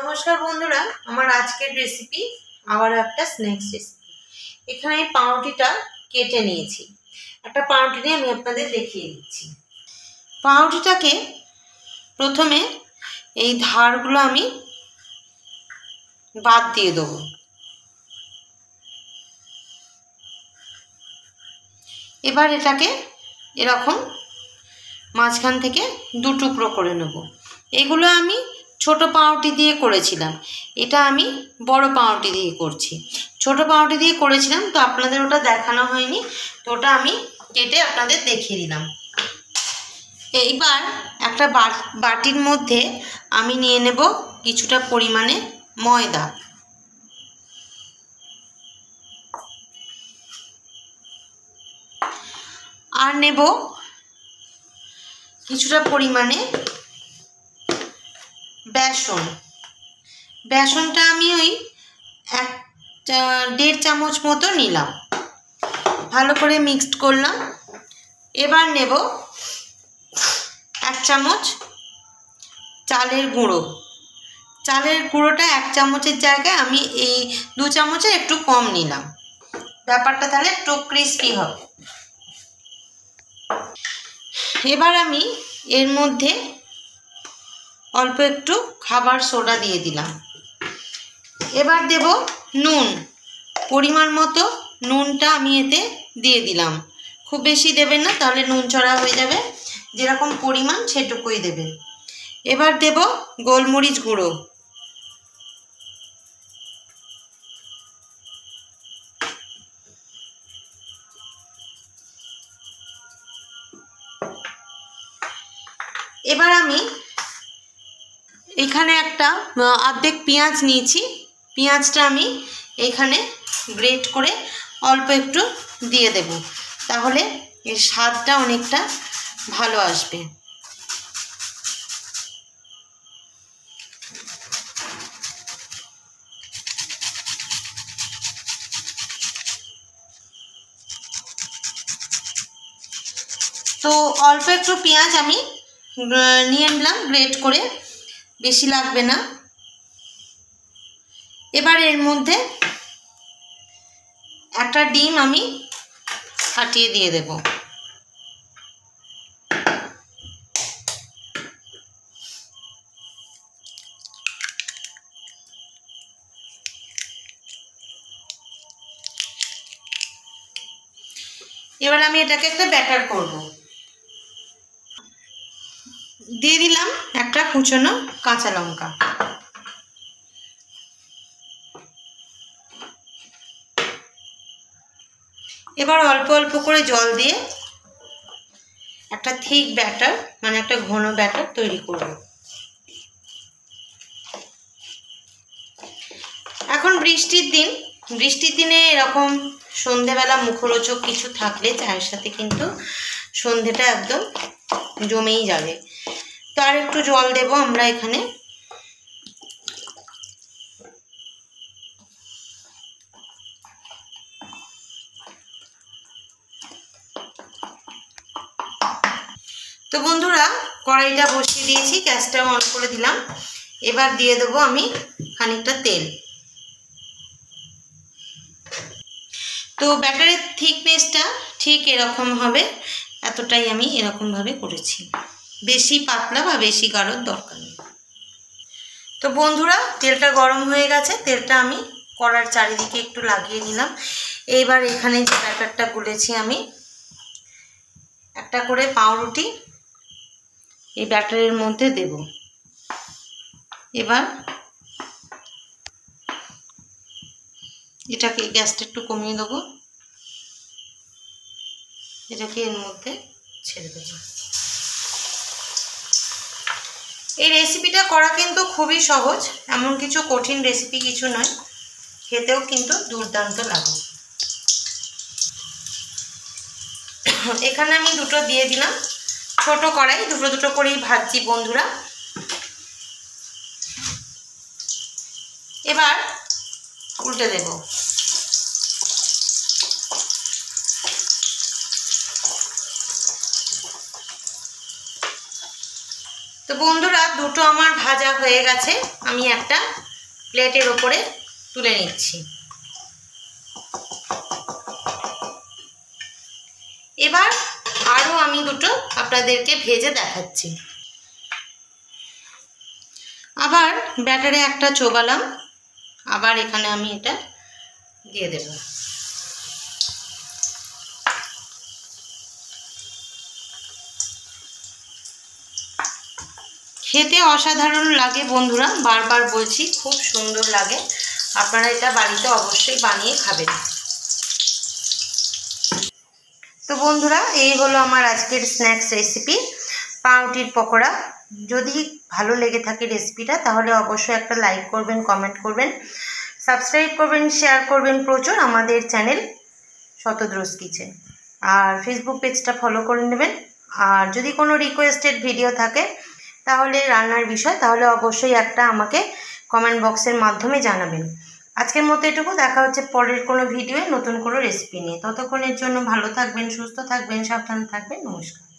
নমস্কার বন্ধুরা, আমার আজকের রেসিপি আবার একটা স্ন্যাক্স রেসিপি। এখানে আমি পাউরুটিটা কেটে নিয়েছি। একটা পাউরুটি নিয়ে আমি আপনাদের দেখিয়ে দিচ্ছি। পাউরুটিটাকে প্রথমে এই ধারগুলো আমি বাদ দিয়ে দেবো। এবার এটাকে এরকম মাঝখান থেকে দু টুকরো করে নেব। এগুলো আমি ছোট পাউরুটি দিয়ে করেছিলাম, এটা আমি বড় পাউরুটি দিয়ে করছি। ছোট পাউরুটি দিয়ে করেছিলাম তো আপনাদের ওটা দেখানো হয়নি, তো ওটা আমি কেটে আপনাদের দেখিয়ে দিলাম। এইবার একটা বাটির মধ্যে আমি নিয়ে নেব কিছুটা পরিমাণে ময়দা। আর নেব কিছুটা পরিমাণে বেসন। বেসনটা আমি ওই 1.5 চামচ মতো নিলাম, ভালো করে মিক্সড করলাম। এবার নেব 1 চামচ চালের গুঁড়ো। চালের গুঁড়োটা 1 চামচের জায়গায় আমি এই 2 চামচের একটু কম নিলাম, ব্যাপারটা তাহলে একটু ক্রিস্পি হবে। এবার আমি এর মধ্যে অল্প একটু খাবার সোডা দিয়ে দিলাম। এবার দেব নুন, পরিমাণ মতো নুনটা আমি এতে দিয়ে দিলাম। খুব বেশি দেবেন না, তাহলে নুন চড়া হয়ে যাবে। যেরকম পরিমাণ সেটুকুই দেবেন। এবার দেব গোলমরিচ গুঁড়ো। এবার আমি এখানে একটা অর্ধেক পেঁয়াজ নিয়েছি, পেঁয়াজটা আমি এখানে গ্রেট করে অল্প একটু দিয়ে দেব, তাহলে এর স্বাদটা অনেকটা ভালো আসবে। তো অল্প একটু পেঁয়াজ আমি নিয়ে নিলাম গ্রেট করে, বেশি লাগবে না। এবার এর মধ্যে একটা ডিম আমি ফাটিয়ে দিয়ে দেব। এবার আমি এটাকে একটা ব্যাটার করব। দিয়ে দিলাম একটা কুচনো কাঁচা লঙ্কা। এবার অল্প অল্প করে জল দিয়ে একটা থিক ব্যাটার, মানে একটা ঘন ব্যাটার তৈরি করব। এখন বৃষ্টির দিনে এরকম সন্ধেবেলা মুখরোচক কিছু থাকলে চায়ের সাথে কিন্তু সন্ধেটা একদম জমেই যাবে। তো আর একটু জল দেব আমরা এখানে। তো বন্ধুরা, কড়াইটা বসিয়ে দিয়েছি, গ্যাসটা অন করে দিলাম। এবার দিয়ে দেবো আমি খানিকটা তেল। তো ব্যাটারের থিকনেসটা ঠিক এরকম হবে, এতটাই আমি এরকমভাবে করেছি, বেশি পাতলা বা বেশি গাঢ়র দরকার নেই। তো বন্ধুরা, তেলটা গরম হয়ে গেছে, তেলটা আমি কড়ার চারিদিকে একটু লাগিয়ে নিলাম। এইবার এখানে যে ব্যাটারটা গুলেছি আমি, একটা করে পাউরুটি এই ব্যাটারের মধ্যে দেব। এবার এটাকে গ্যাসটা একটু কমিয়ে দেবো, এটাকে এর মধ্যে ছেড়ে দেব। এই রেসিপিটা করা কিন্তু খুবই সহজ, এমন কিছু কঠিন রেসিপি কিছু নয়, খেতেও কিন্তু দুর্দান্ত লাগে। এখানে আমি দুটো দিয়ে দিলাম, ছোট কড়াই, দুটো দুটো করেই ভাজছি বন্ধুরা। এবার উল্টে দেব। তো বন্ধুরা দুটো আমার ভাজা হয়ে গেছে, আমি একটা প্লেটের ওপরে তুলে নিচ্ছি। এবার আরও আমি দুটো আপনাদেরকে ভেজে দেখাচ্ছি। আবার ব্যাটারে একটা চোবালাম, আবার এখানে আমি এটা দিয়ে দেব। খেতে অসাধারণ লাগে বন্ধুরা, বারবার বলছি, খুব সুন্দর লাগে। আপনারা এটা বাড়িতে অবশ্যই বানিয়ে খাবেন। তো বন্ধুরা এই হলো আমার আজকের স্ন্যাক্স রেসিপি, পাউরুটির পকোড়া। যদি ভালো লেগে থাকে রেসিপিটা তাহলে অবশ্যই একটা লাইক করবেন, কমেন্ট করবেন, সাবস্ক্রাইব করবেন, শেয়ার করবেন প্রচুর আমাদের চ্যানেল শতদ্রোজ কিচেন। আর ফেসবুক পেজটা ফলো করে নেবেন। আর যদি কোনো রিকোয়েস্টেড ভিডিও থাকে তাহলে রান্নার বিষয়, তাহলে অবশ্যই একটা আমাকে কমেন্ট বক্সের মাধ্যমে জানাবেন। আজকের মতো এটুকু, দেখা হচ্ছে পরের কোনো ভিডিওয়ে নতুন কোনো রেসিপি নিয়ে। ততক্ষণের জন্য ভালো থাকবেন, সুস্থ থাকবেন, সাবধানে থাকবেন। নমস্কার।